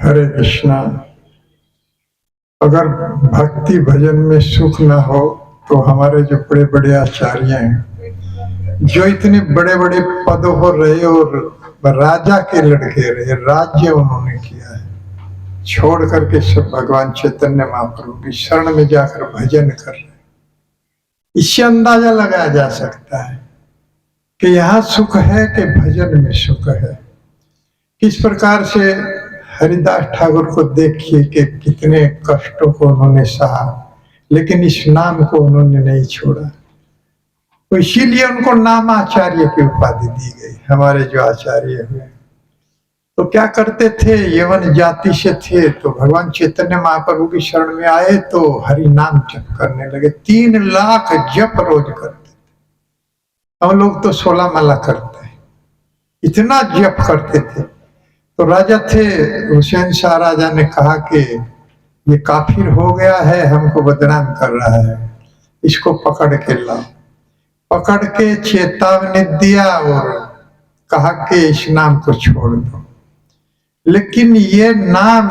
हरे कृष्णा। अगर भक्ति भजन में सुख ना हो तो हमारे जो बड़े बड़े आचार्य हैं, जो इतने बड़े बड़े पदों पर रहे और राजा के लड़के रहे, राज्य उन्होंने किया है, छोड़ करके सब भगवान चैतन्य महाप्रभु की शरण में जाकर भजन कर रहे। इससे अंदाजा लगाया जा सकता है कि यहाँ सुख है कि भजन में सुख है। किस प्रकार से हरिदास ठाकुर को देखिए कि कितने कष्टों को उन्होंने सहा, लेकिन इस नाम को उन्होंने नहीं छोड़ा। तो इसीलिए उनको नाम आचार्य की उपाधि दी गई। हमारे जो आचार्य हुए तो क्या करते थे, यवन जाति से थे, तो भगवान चैतन्य महाप्रभु की शरण में आए तो हरि नाम जप करने लगे। 3 लाख जप रोज करते थे। हम लोग तो 16 माला करते हैं, इतना जप करते थे। तो राजा थे हुसैन शाह राजा ने कहा कि ये काफिर हो गया है, हमको बदनाम कर रहा है, इसको पकड़ के लाओ। पकड़ के चेतावनी दिया और कहा कि इस नाम को छोड़ दो। लेकिन ये नाम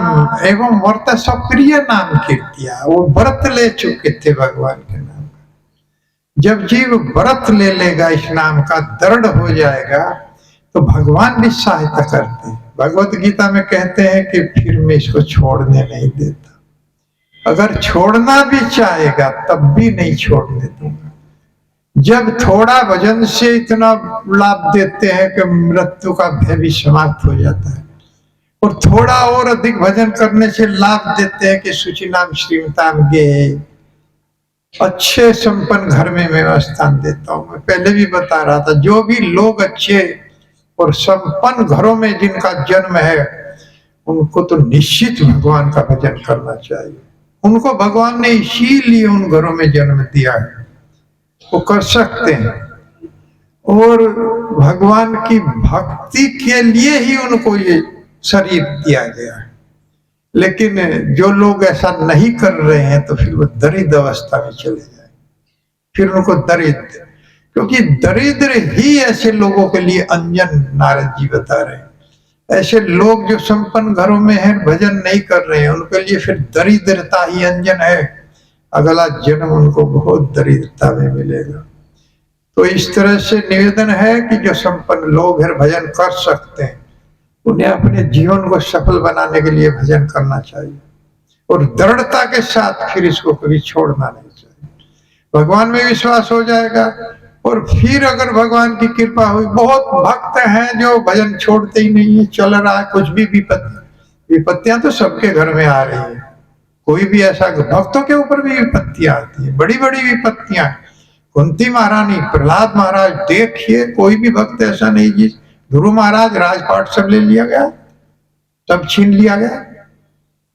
एवं व्रत सप्रिय नाम कीर्तिया, वो व्रत ले चुके थे भगवान के नाम का। जब जीव व्रत ले लेगा, इस नाम का दृढ़ हो जाएगा, तो भगवान भी सहायता करते हैं। भगवत गीता में कहते हैं कि फिर मैं इसको छोड़ने नहीं देता। अगर छोड़ना भी चाहेगा तब भी नहीं छोड़ने दूंगा। जब थोड़ा भजन से इतना लाभ देते हैं कि मृत्यु का भय भी समाप्त हो जाता है, और थोड़ा और अधिक भजन करने से लाभ देते हैं कि सुचिनाम श्रीमताम गे, अच्छे संपन्न घर में मैं स्थान देता हूं। मैं पहले भी बता रहा था, जो भी लोग अच्छे और संपन्न घरों में जिनका जन्म है, उनको तो निश्चित भगवान का भजन करना चाहिए। उनको भगवान ने इसीलिए उन घरों में जन्म दिया है, वो कर सकते हैं। और भगवान की भक्ति के लिए ही उनको ये शरीर दिया गया है। लेकिन जो लोग ऐसा नहीं कर रहे हैं तो फिर वो दरिद्र अवस्था में चले जाए, फिर उनको दरिद्र, क्योंकि दरिद्र ही ऐसे लोगों के लिए अंजन। नारद जी बता रहे हैं, ऐसे लोग जो संपन्न घरों में हैं, भजन नहीं कर रहे हैं, उनके लिए फिर दरिद्रता ही अंजन है। अगला जन्म उनको बहुत दरिद्रता में मिलेगा। तो इस तरह से निवेदन है कि जो संपन्न लोग हैं, भजन कर सकते हैं, उन्हें अपने जीवन को सफल बनाने के लिए भजन करना चाहिए, और दृढ़ता के साथ फिर इसको कभी छोड़ना नहीं चाहिए। भगवान में विश्वास हो जाएगा, और फिर अगर भगवान की कृपा हुई, बहुत भक्त हैं जो भजन छोड़ते ही नहीं है, चल रहा है कुछ भी विपत्तियां तो सबके घर में आ रही है। कोई भी ऐसा, भक्तों के ऊपर भी विपत्तियां आती है, बड़ी बड़ी विपत्तियां। कुंती महारानी, प्रहलाद महाराज, देखिए कोई भी भक्त ऐसा नहीं जिस, ध्रुव महाराज, राजपाट सब ले लिया गया, सब छीन लिया गया।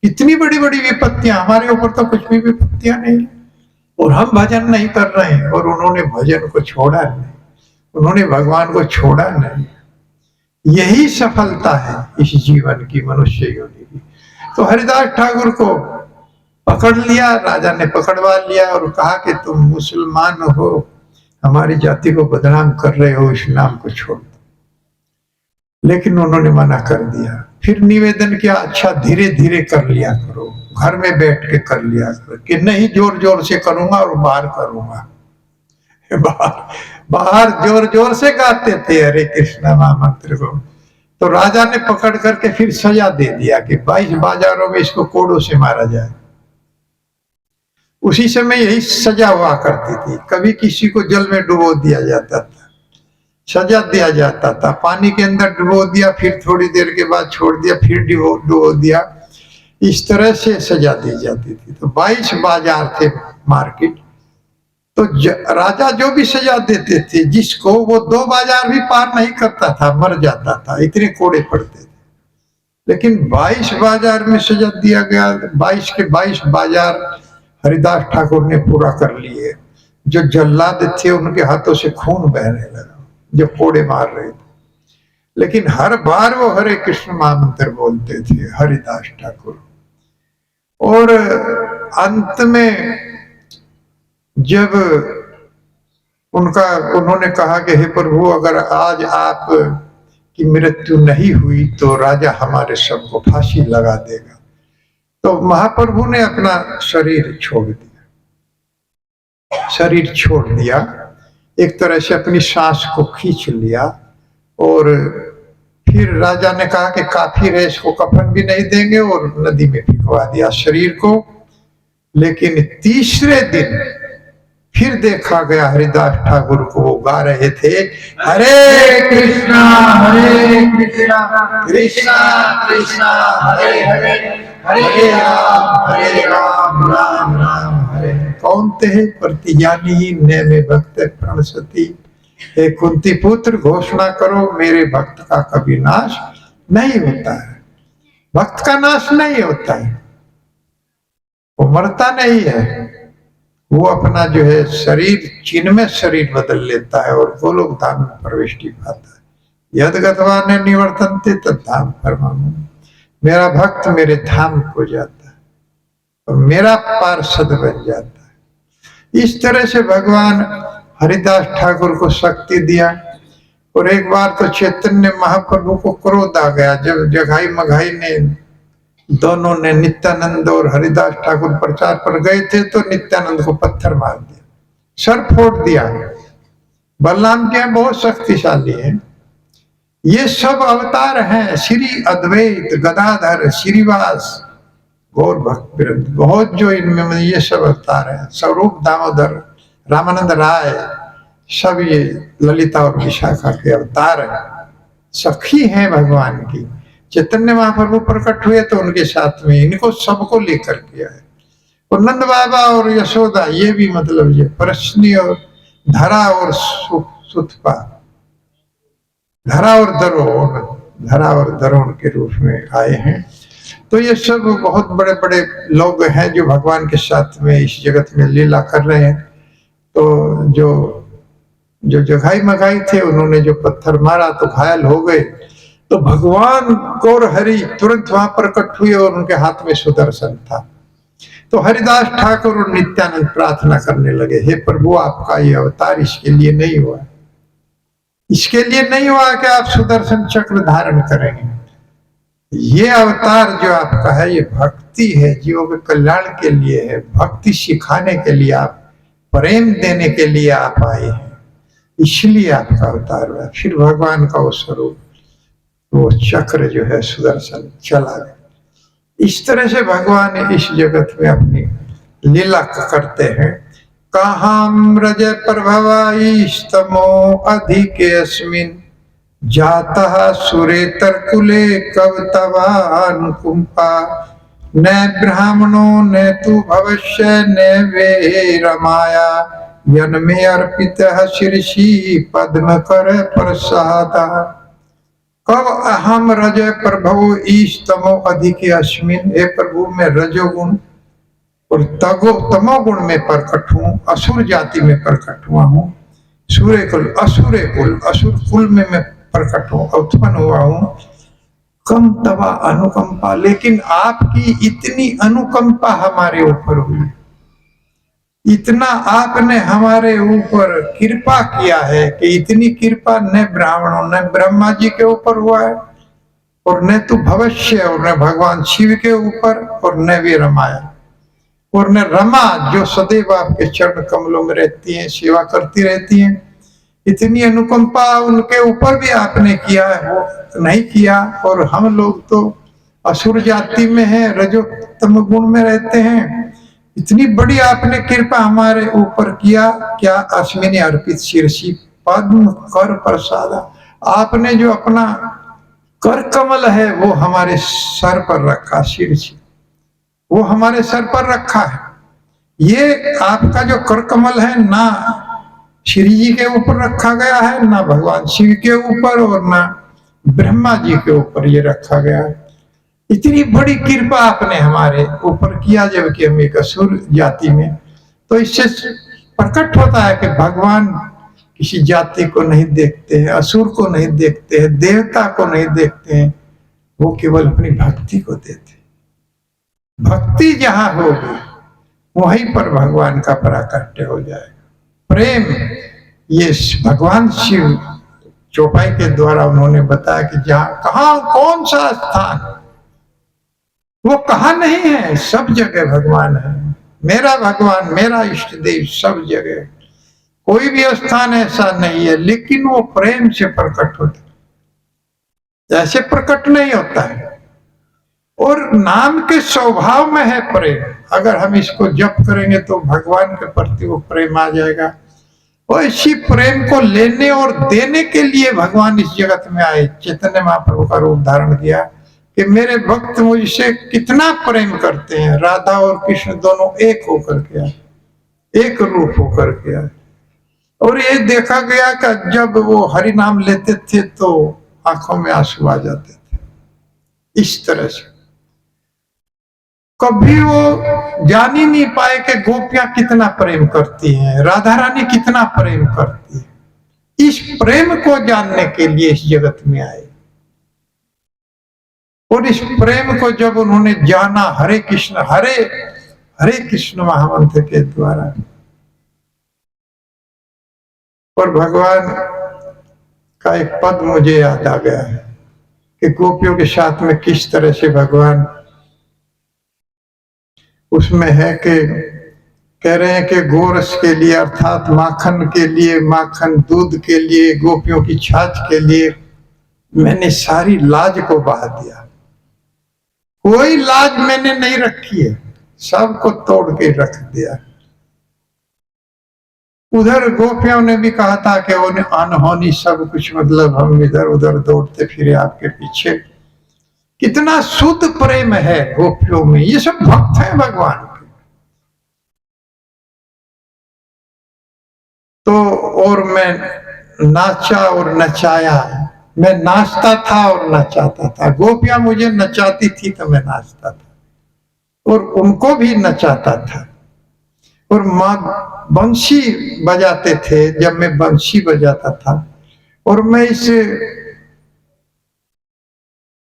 इतनी बड़ी बड़ी विपत्तियां, हमारे ऊपर तो कुछ भी विपत्तियां नहीं, और हम भजन नहीं कर रहे हैं, और उन्होंने भजन को छोड़ा नहीं, उन्होंने भगवान को छोड़ा नहीं। यही सफलता है इस जीवन की, मनुष्य योनि की। तो हरिदास ठाकुर को पकड़ लिया, राजा ने पकड़वा लिया और कहा कि तुम मुसलमान हो, हमारी जाति को बदनाम कर रहे हो, इस नाम को छोड़ दो। लेकिन उन्होंने मना कर दिया। फिर निवेदन किया, अच्छा धीरे धीरे कर लिया करो, घर में बैठ के कर लिया करो, कि नहीं जोर जोर से करूंगा और बाहर करूंगा। बाहर जोर जोर से गाते थे हरे कृष्णा महामंत्र को। तो राजा ने पकड़ करके फिर सजा दे दिया कि 22 बाजारों में इसको कोड़ों से मारा जाए। उसी समय यही सजा हुआ करती थी। कभी किसी को जल में डुबो दिया जाता था, सजा दिया जाता था, पानी के अंदर डुबो दिया, फिर थोड़ी देर के बाद छोड़ दिया, फिर डुबो दिया, इस तरह से सजा दी जाती थी। तो 22 बाजार थे मार्केट, तो राजा जो भी सजा देते थे जिसको, वो 2 बाजार भी पार नहीं करता था, मर जाता था, इतने कोड़े पड़ते थे। लेकिन 22 बाजार में सजा दिया गया। 22 के 22 बाजार हरिदास ठाकुर ने पूरा कर लिए। जो जल्लाद थे उनके हाथों से खून बहने लगा, जो कोड़े मार रहे थे। लेकिन हर बार वो हरे कृष्ण महामंत्र बोलते थे हरिदास ठाकुर। और अंत में जब उन्होंने कहा कि हे प्रभु, अगर आज आप कि मृत्यु नहीं हुई तो राजा हमारे सबको फांसी लगा देगा। तो महाप्रभु ने अपना शरीर छोड़ दिया, शरीर छोड़ दिया, एक तरह से अपनी सांस को खींच लिया। और फिर राजा ने कहा कि काफी है, इसको कफन भी नहीं देंगे, और नदी में भिगवा दिया शरीर को। लेकिन तीसरे दिन फिर देखा गया हरिदास ठाकुर को, वो गा रहे थे हरे कृष्णा कृष्णा कृष्णा हरे हरे, हरे राम राम राम हरे। कौन ते प्रतिज्ञानी ने में भक्त प्रणसती। हे कुंती पुत्र, घोषणा करो मेरे भक्त का कभी नाश नहीं होता है। भक्त का नाश नहीं होता है, वो मरता नहीं है। वो अपना जो है शरीर, चिन्मय शरीर बदल लेता है और गोलोक धाम में प्रविष्टि पाता है। यद गत्वा ने निवर्तन्ते तद धाम परमाणु। मेरा भक्त मेरे धाम को जाता है और मेरा पार्षद बन जाता है। इस तरह से भगवान हरिदास ठाकुर को शक्ति दिया। और एक बार तो चैतन्य महाप्रभु को क्रोध आ गया, जब जगाई मघाई ने दोनों ने नित्यानंद और हरिदास ठाकुर प्रचार पर गए थे, तो नित्यानंद को पत्थर मार दिया, सर फोड़ दिया। बलराम जी बहुत शक्तिशाली हैं। ये सब अवतार हैं, श्री अद्वैत गदाधर श्रीवास गौर भक्त वृंद, बहुत जो इनमें ये सब अवतार हैं। स्वरूप दामोदर रामानंद राय, सब ये ललिता और विशाखा के अवतार हैं, सखी हैं भगवान की। चैतन्य महाप्रभु प्रकट हुए तो उनके साथ में इनको सबको लेकर किया है। और नंद बाबा और यशोदा, ये भी मतलब ये प्रश्नी और धरा और सुतपा, धरा और दरोण के रूप में आए हैं। तो ये सब बहुत बड़े बड़े लोग हैं जो भगवान के साथ में इस जगत में लीला कर रहे हैं। तो जो जगाई मगाई थे, उन्होंने जो पत्थर मारा तो घायल हो गए। तो भगवान गौर हरि तुरंत वहां प्रकट हुए और उनके हाथ में सुदर्शन था। तो हरिदास ठाकुर और नित्यानंद प्रार्थना करने लगे, हे प्रभु, आपका ये अवतार इसके लिए नहीं हुआ, इसके लिए नहीं हुआ कि आप सुदर्शन चक्र धारण करेंगे। ये अवतार जो आपका है, ये भक्ति है, जीवों के कल्याण के लिए है, भक्ति सिखाने के लिए, आप प्रेम देने के लिए आप आए हैं, इसलिए आपका अवतार हुआ। फिर भगवान का वो स्वरूप, वो चक्र जो है सुदर्शन चला गया। इस तरह से भगवान इस जगत में अपनी लीला करते हैं। कहां रज प्रभवाईस्तमो अधिकेऽस्मिन् जातः सुरेतर कुले कव तवानुकंपा न ब्राह्मणो न तु भवस्य न वे रमाया यन्मे अर्पितः शीर्षि पद्म कर प्रसादा। कब अहम रज प्रभु ईस्तमो अधिके अस्मिन्, हे प्रभु मैं रजोगुण और तमोगुण में प्रकट हूँ, असुर जाति में प्रकट हुआ हूँ, असुर कुल में मैं प्रकट हूँ, उत्पन्न हुआ हूँ। कम तवा अनुकंपा, लेकिन आपकी इतनी अनुकंपा हमारे ऊपर हुई, इतना आपने हमारे ऊपर कृपा किया है कि इतनी कृपा न ब्राह्मणों न ब्रह्मा जी के ऊपर हुआ है, और न तो भविष्य, और न भगवान शिव के ऊपर, और न वे रमाया, और न रमा जो सदैव आपके चरण कमलों में रहती हैं, सेवा करती रहती हैं। इतनी अनुकंपा उनके ऊपर भी आपने किया है, वो नहीं किया। और हम लोग तो असुर जाति में हैं, रजोतम गुण में रहते हैं। इतनी बड़ी आपने कृपा हमारे ऊपर किया, क्या अस्मिन् अर्पित शीर्षि पद्म कर प्रसादा, आपने जो अपना कर कमल है वो हमारे सर पर रखा, शीर्षि वो हमारे सर पर रखा है। ये आपका जो कर कमल है, ना श्री जी के ऊपर रखा गया है, ना भगवान शिव के ऊपर, और ना ब्रह्मा जी के ऊपर ये रखा गया है। इतनी बड़ी कृपा आपने हमारे ऊपर किया, जबकि हम एक असुर जाति में। तो इससे प्रकट होता है कि भगवान किसी जाति को नहीं देखते हैं, असुर को नहीं देखते हैं, देवता को नहीं देखते हैं, वो केवल अपनी भक्ति को देते हैं। भक्ति जहां होगी वहीं पर भगवान का प्राकट्य हो जाएगा। प्रेम, ये भगवान शिव चौपाई के द्वारा उन्होंने बताया कि जहां कहां कौन सा स्थान, वो कहां नहीं है, सब जगह भगवान है। मेरा भगवान, मेरा इष्ट देव सब जगह, कोई भी स्थान ऐसा नहीं है, लेकिन वो प्रेम से प्रकट होता है, ऐसे प्रकट नहीं होता है। और नाम के स्वभाव में है प्रेम। अगर हम इसको जप करेंगे तो भगवान के प्रति वो प्रेम आ जाएगा। और इसी प्रेम को लेने और देने के लिए भगवान इस जगत में आए। चैतन्य महाप्रभु का रूप धारण किया कि मेरे भक्त मुझसे कितना प्रेम करते हैं। राधा और कृष्ण दोनों एक होकर के आए, एक रूप होकर के आए। और ये देखा गया कि जब वो हरि नाम लेते थे तो आंखों में आंसू आ जाते थे। इस तरह से कभी वो जान ही नहीं पाए कि गोपियां कितना प्रेम करती हैं, राधा रानी कितना प्रेम करती है। इस प्रेम को जानने के लिए इस जगत में आए। और इस प्रेम को जब उन्होंने जाना हरे कृष्ण महामंत्र के द्वारा, और भगवान का एक पद मुझे याद आ गया है कि गोपियों के साथ में किस तरह से भगवान उसमें है कि कह रहे हैं कि गोरस के लिए अर्थात माखन के लिए, माखन दूध के लिए, गोपियों की छाछ के लिए मैंने सारी लाज को बहा दिया। कोई लाज मैंने नहीं रखी है, सबको तोड़ के रख दिया। उधर गोपियों ने भी कहा था कि अनहोनी सब कुछ, मतलब हम इधर उधर दौड़ते फिरे आपके पीछे। कितना शुद्ध प्रेम है गोपियों में, ये सब भक्त हैं भगवान के। तो और मैं नाचा और नचाया, मैं नाचता था और नचाता था। गोपियां मुझे नचाती थी तो मैं नाचता था और उनको भी नचाता था। और माँ बंसी बजाते थे, जब मैं बंसी बजाता था और मैं इस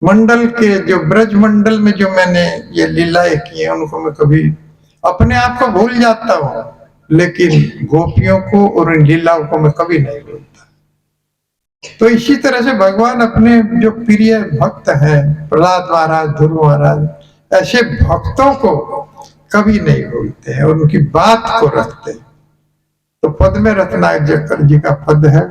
मंडल के जो ब्रज मंडल में जो मैंने ये लीलाएं की हैं, उनको मैं कभी अपने आप को भूल जाता हूँ, लेकिन गोपियों को और इन लीलाओं को मैं कभी नहीं भूलता। तो इसी तरह से भगवान अपने जो प्रिय भक्त हैं, प्रहलाद महाराज, ध्रुव महाराज, ऐसे भक्तों को कभी नहीं भूलते हैं और उनकी बात को रखते हैं। तो पद में रत्नाकर जी का पद है,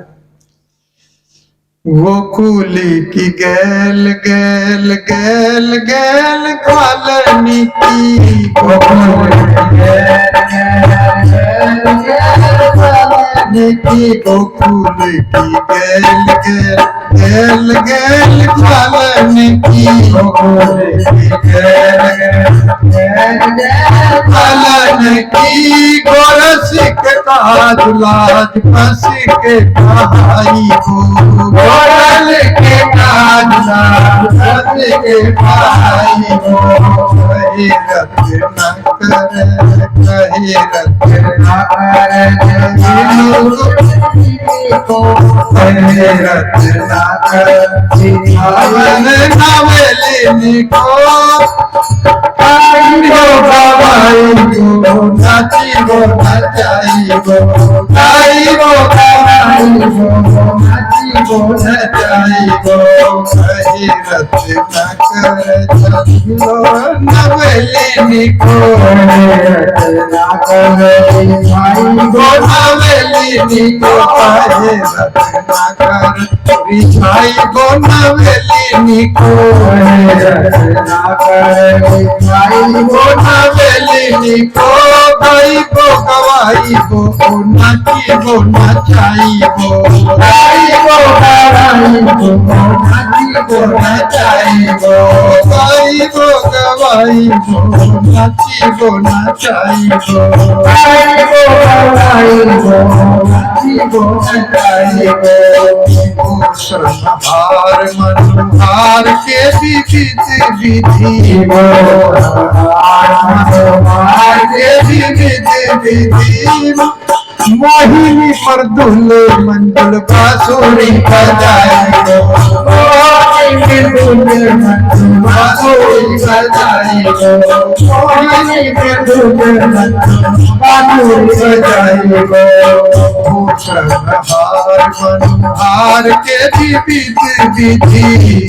गोकुली की गैल गैल गैल गैल कालनी की, गोकुली की गैल गैल गैल कालनी की, गोकुली की गैल गैल गैल गैल कालनी की, गोकुली की गैल गैल गैल कालनी की, गोरस के काज लाज फंस के कहाई हो, गोरल के काज लाज फंस के कहाई हो, कही रत न करे, कही रत न करे, कही रत न करे, हवन नवलिनी को गवाई गो, नाची गो नचाई गो, गाई गो गवाई गो, नाची गो नचाई गो, कही रत न करे चलो नवलिनी को, न करे भाई गो नवलिनी को, कही रत न करे रिझाई गो नवलिनी को, न करे भाई गो नवलिनी को, गाई गो गवाई गो, नाची गो नचाई गो, गाई गो गवाई गो, नाची गो नचाई गो, गाई गो गवाई गो, नाची गो नचाई गो, गाई गो गवाई गो, नाची गो नचाई गो, भार मनोहार के विविध विधि, मनोहार के विविध विधि, मोहिनी पर दुल्हे मंडल बांसुरी बजाई गो, में दूल्हे बांसुरी बजाई गो, मोहिनी में दूल्हे बांसुरी बजाई गो। मनोहार के विविध विधि,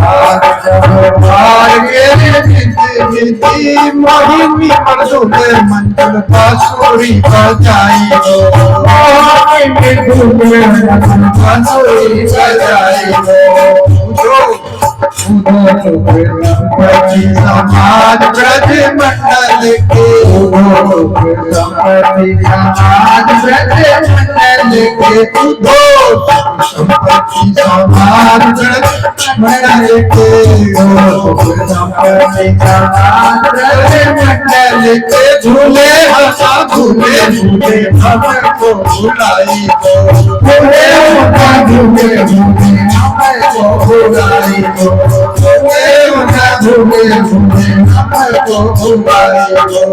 हार के विविध विधि, मोहिनी मधुर मंगल बांसुरी बजाई गो, मोहिनी में दूल्हे बांसुरी बजाई गो। समाज ब्रज मंडल के, समाज ब्रज मंडल के उदो संपत्ति समाज ब्रज मंडल के, समाज ब्रज मंडल के झूले हंसा झूले झूले हमको भुलाई गो, झूले झूले झूले हमको भुलाई गो, झूले झूले हमको भुलाई गो।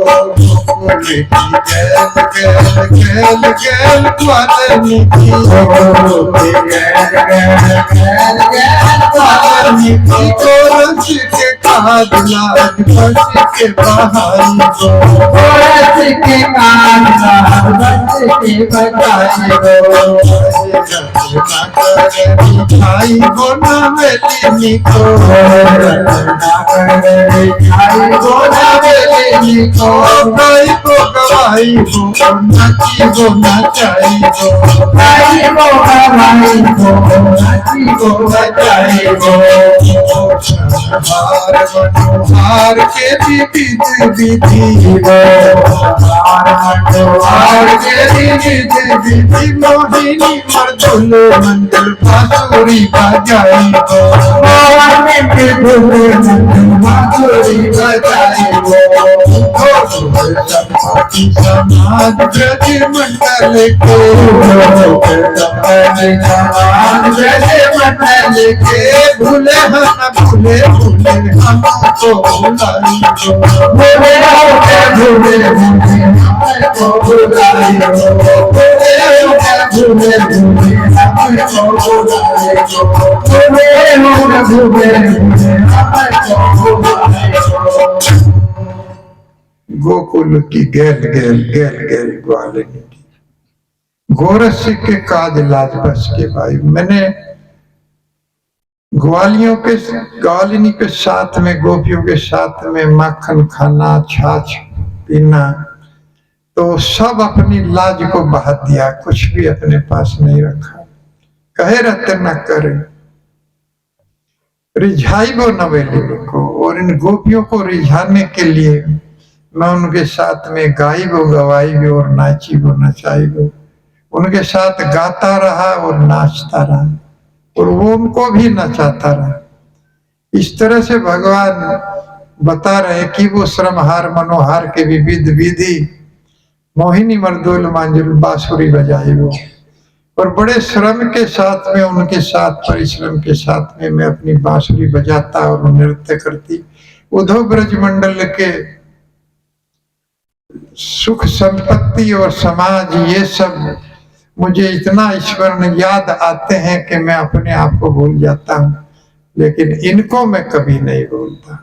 खेल खेल पालनी की, पालनी को रच के काज लाज बच के बहाई गो, रच के काज लाज बच के बहाई गो। भाई गो नवेली को, भाई गो नवेली को, भाई को गवाई गो नची गो नचाई गो, भाई गो गवाई गो नची गो नचाई गो। मनोहार के विविध विधि, मनोहार के विविध विधि, मोहिनी मर्दुल मंगल बांसुरी बजाई गो, मोहिनी मर्दुल बांसुरी बजाई गो। समाज ब्रज मंडल के, समाज ब्रज मंडल के भूले हम भूले भूले हमको भुलाई गो, भूले भूले भूले हमको भुलाई गो, भूले भूले हमको भुलाई गो, भूले भूले हमको भुलाई गो। गोकुल की गेल गेल गेल गेल ग्वालिनी की, गोरस के काज लाज बस के भाई। मैंने ग्वालिनी के साथ में, गोपियों के साथ में माखन खाना, छाछ पीना, तो सब अपनी लाज को बहा दिया, कुछ भी अपने पास नहीं रखा। कहे रहते न करे, रिझाई वो नवेली को, और इन गोपियों को रिझाने के लिए मैं उनके साथ में गाई वो गवाई भी और नाची वो नचाई वो, उनके साथ गाता रहा और नाचता रहा, और वो उनको भी नचाता रहा। इस तरह से भगवान बता रहे कि वो श्रमहार मनोहार के विविध विधि, मोहिनी मर्दुल मंजुल बांसुरी बजाई वो, और बड़े श्रम के साथ में, उनके साथ परिश्रम के साथ में मैं अपनी बांसुरी बजाता और नृत्य करती। उद्धव ब्रज मंडल के सुख संपत्ति और समाज, ये सब मुझे इतना स्मरण याद आते हैं कि मैं अपने आप को भूल जाता हूँ, लेकिन इनको मैं कभी नहीं भूलता।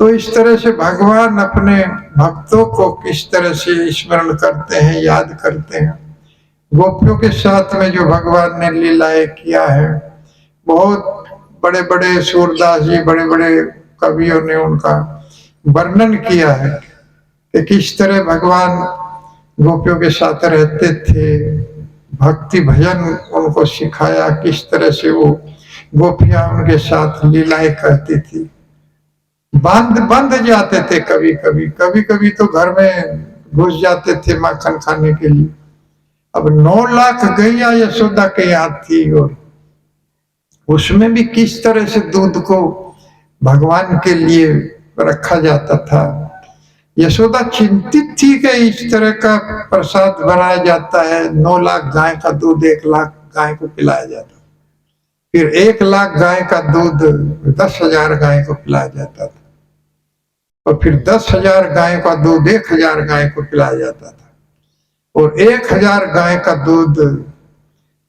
तो इस तरह से भगवान अपने भक्तों को किस तरह से स्मरण करते हैं, याद करते हैं। गोपियों के साथ में जो भगवान ने लीलाएं किया है, बहुत बड़े बड़े सूरदास जी, बड़े बड़े कवियों ने उनका वर्णन किया है कि किस तरह भगवान गोपियों के साथ रहते थे, भक्ति भजन उनको सिखाया, किस तरह से वो गोपियां उनके साथ लीलाएं करती थी। बंद जाते थे कभी कभी तो घर में घुस जाते थे माखन खाने के लिए। अब 9 लाख गैया यशोदा के यहाँ थी, और उसमें भी किस तरह से दूध को भगवान के लिए रखा जाता था। यशोदा चिंतित थी कि इस तरह का प्रसाद बनाया जाता है, 9 लाख गाय का दूध 1 लाख गाय को पिलाया जाता, फिर 1 लाख गाय का दूध 10,000 गाय को पिलाया जाता था, और फिर 10,000 गाय का दूध 1,000 गाय को पिलाया जाता था, और 1,000 गाय का दूध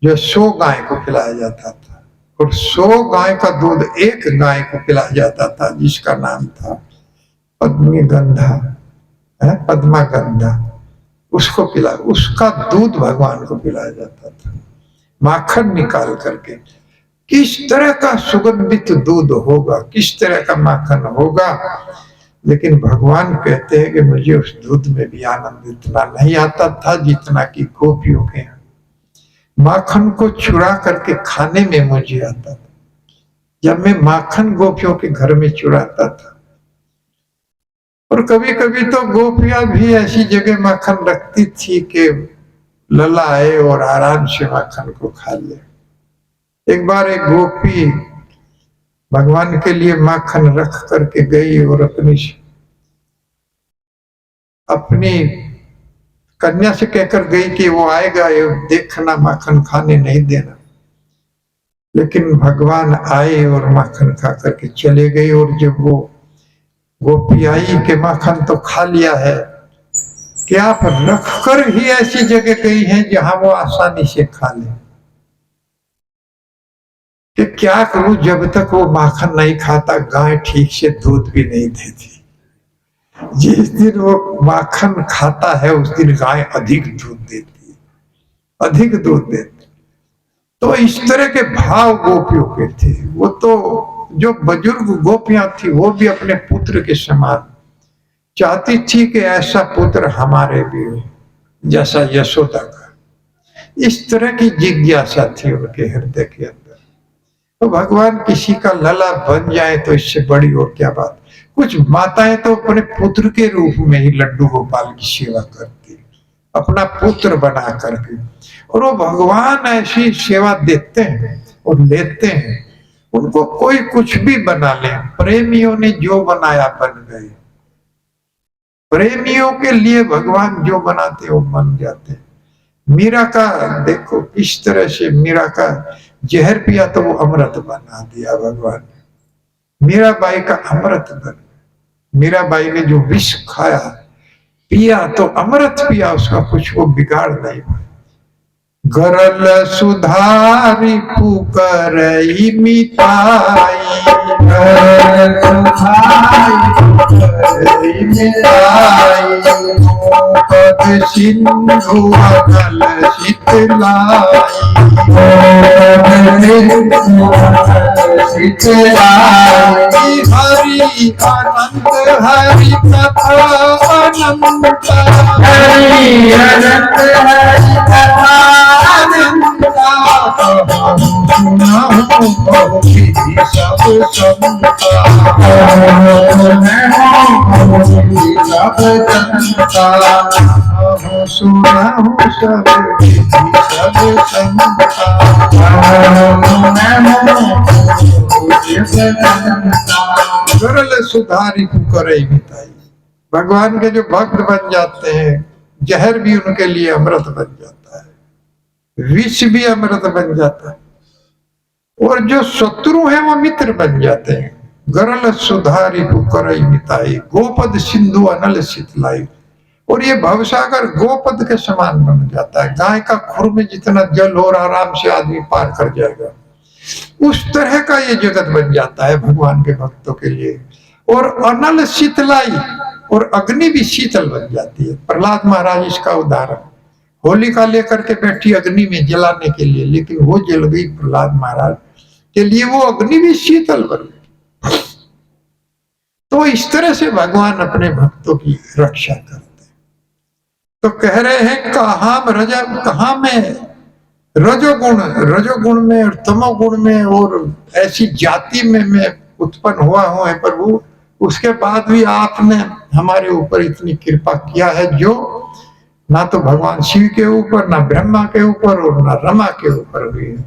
जो 100 गाय को पिलाया जाता था। और 100 गाय का दूध एक गाय को पिलाया जाता था, जिसका नाम था पद्मी गंधा, पद्मा गंधा। उसको उसका दूध भगवान को पिलाया जाता था, माखन निकाल करके। किस तरह का सुगंधित दूध होगा, किस तरह का माखन होगा। लेकिन भगवान कहते हैं कि मुझे उस दूध में भी आनंद इतना नहीं आता था जितना कि गोपियों के माखन को चुरा करके खाने में मुझे आता था। जब मैं माखन गोपियों के घर में चुराता था, और कभी कभी तो गोपियां भी ऐसी जगह माखन रखती थी कि लला आए और आराम से माखन को खा ले। एक बार एक गोपी भगवान के लिए माखन रख करके गई और अपनी कन्या से कहकर गई कि वो आएगा, देखना माखन खाने नहीं देना। लेकिन भगवान आए और माखन खा करके चले गए। और जब वो गोपी आई कि माखन तो खा लिया है, कि आप रखकर ही ऐसी जगह गई हैं जहां वो आसानी से खा ले, कि क्या करूं, जब तक वो माखन नहीं खाता गाय ठीक से दूध भी नहीं देती। जिस दिन वो माखन खाता है उस दिन गाय अधिक दूध देती है, अधिक दूध देती। तो इस तरह के भाव गोपियों के थे। वो तो जो बुजुर्ग गोपियां थी वो भी अपने पुत्र के समान चाहती थी कि ऐसा पुत्र हमारे भी हो जैसा यशोदा का। इस तरह की जिज्ञासा थी उनके हृदय के अंदर। तो भगवान किसी का लला बन जाए तो इससे बड़ी और क्या बात। कुछ माताएं तो अपने पुत्र के रूप में ही लड्डू गोपाल की सेवा करती, अपना पुत्र बना करके। और वो भगवान ऐसी सेवा देते हैं और लेते हैं। उनको कोई कुछ भी बना ले, प्रेमियों ने जो बनाया बन गए। प्रेमियों के लिए भगवान जो बनाते वो बन जाते हैं। मीरा का देखो किस तरह से मीरा का जहर पिया तो वो अमृत बना दिया भगवान ने। मीराबाई का अमृत बन, मीराबाई ने जो विष खाया पिया तो अमृत पिया, उसका कुछ वो बिगाड़ नहीं। गरल सुधारी पुकर मिताई, पद सिंधु अनल शीतलाई, हरि अनंत हरि कथा अनंत, हरि अनंत हरि कथा सरल सुधारी पुकरई मिताई। भगवान के जो भक्त बन जाते हैं जहर भी उनके लिए अमृत बन जाता है, विष भी अमृत बन जाता है, और जो शत्रु है वो मित्र बन जाते हैं। गरल सुधारी पुकरई मिताई, गोपद सिंधु अनल शीतलाई। और ये भवसागर गोपद के समान बन जाता है। गाय का खुर में जितना जल और आराम से आदमी पार कर जाएगा, उस तरह का ये जगत बन जाता है भगवान के भक्तों के लिए। और अनल शीतलाई, और अग्नि भी शीतल बन जाती है। प्रहलाद महाराज इसका उदाहरण, होलिका लेकर के बैठी अग्नि में जलाने के लिए, लेकिन वो जल गई प्रहलाद महाराज के लिए, वो अग्नि भी शीतल बन गई। तो इस तरह से भगवान अपने भक्तों की रक्षा करते हैं। तो कह रहे हैं कहा में रजोगुण में और तमोगुण में और ऐसी जाति में मैं उत्पन्न हुआ हूं है प्रभु, उसके बाद भी आपने हमारे ऊपर इतनी कृपा किया है, जो ना तो भगवान शिव के ऊपर, ना ब्रह्मा के ऊपर और ना रमा के ऊपर भी है।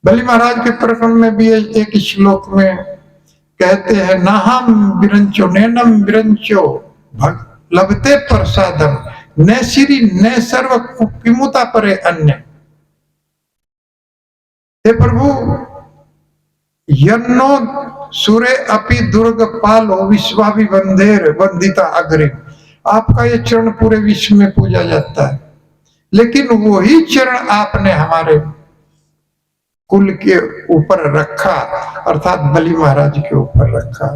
बलि महाराज के प्रकरण में भी एक श्लोक में कहते हैं, नाहम विरंचो नैनम विरंचो लभते प्रसादम न श्री न सर्व किमुता परे अन्य। हे प्रभु, यन्नो सुरे अपि दुर्ग पालो विश्वाभि बंधेर वंदिता अग्रे। आपका ये चरण पूरे विश्व में पूजा जाता है, लेकिन वही चरण आपने हमारे कुल के ऊपर रखा, अर्थात बलि महाराज के ऊपर रखा।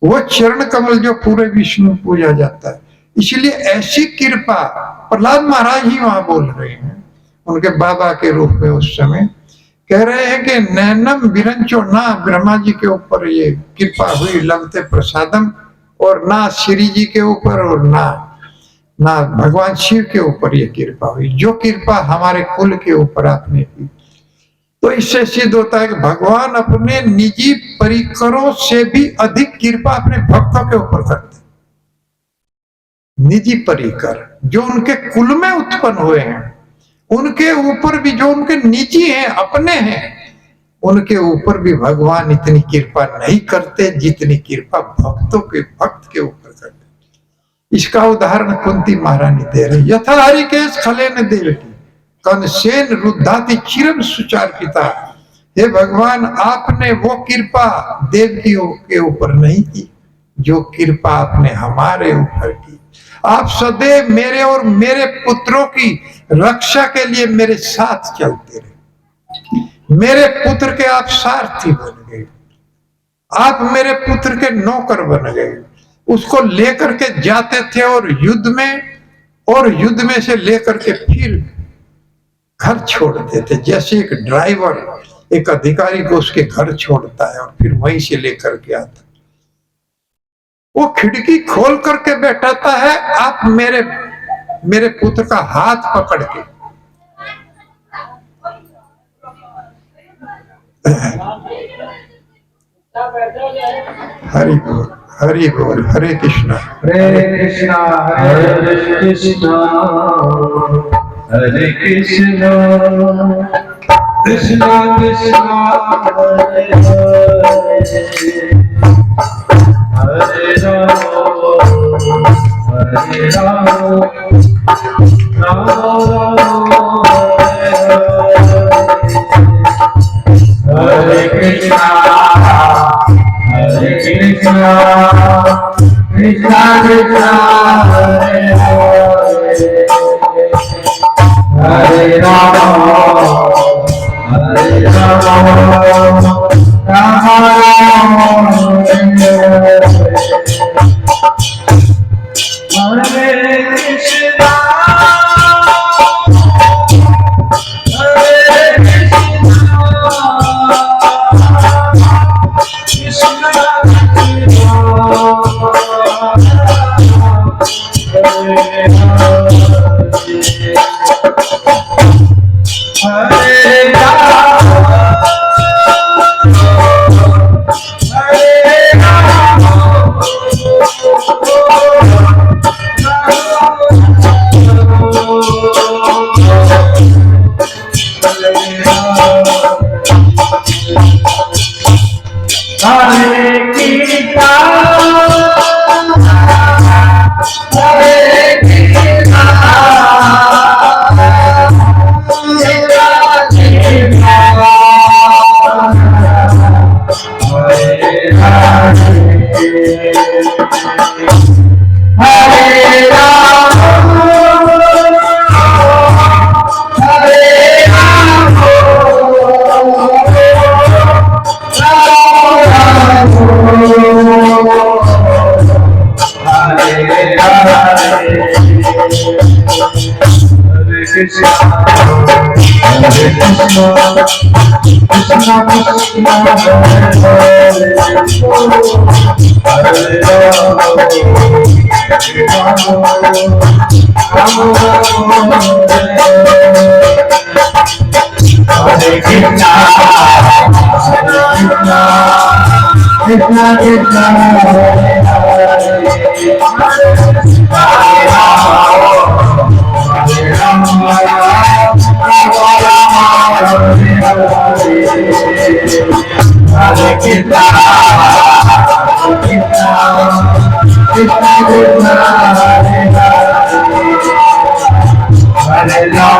वो चरण कमल जो पूरे विश्व में पूजा जाता है। इसलिए ऐसी कृपा प्रहलाद महाराज ही वहां बोल रहे हैं, उनके बाबा के रूप में उस समय कह रहे हैं कि नैनम विरंचो, ना ब्रह्मा जी के ऊपर ये कृपा हुई लभते प्रसादम, और ना श्री जी के ऊपर, और ना भगवान शिव के ऊपर ये कृपा हुई, जो कृपा हमारे कुल के ऊपर आपने की। तो इससे सिद्ध होता है कि भगवान अपने निजी परिकरों से भी अधिक कृपा अपने भक्तों के ऊपर करते। निजी परिकर जो उनके कुल में उत्पन्न हुए हैं, उनके ऊपर भी, जो उनके निजी हैं, अपने हैं, उनके ऊपर भी भगवान इतनी कृपा नहीं करते जितनी कृपा भक्त के ऊपर करते। इसका उदाहरण कुंती महारानी दे रही, यथा हरिकेश खलेन देवकी कंसेन रुद्धाति चिरम सुचार पिता। हे भगवान, आपने वो कृपा देवकियों के ऊपर नहीं की जो कृपा आपने हमारे ऊपर की। आप सदैव मेरे और मेरे पुत्रों की रक्षा के लिए मेरे साथ चलते रहे। मेरे पुत्र के आप सारथी बन गए, आप मेरे पुत्र के नौकर बन गए। उसको लेकर के जाते थे और युद्ध में से लेकर के फिर घर छोड़ते थे, जैसे एक ड्राइवर एक अधिकारी को उसके घर छोड़ता है और फिर वहीं से लेकर के आता। वो खिड़की खोल करके बैठाता है, आप मेरे पुत्र का हाथ पकड़ के हरि बोल, हरि बोल, हरे कृष्णा हरे कृष्णा हरे कृष्णा हरे कृष्णा कृष्णा कृष्णा हरे हरे राम हरे राम राम राम हरे कृष्णा कृष्णा कृष्णा हरे हरे राम राम राम हरे कृष्णा Hare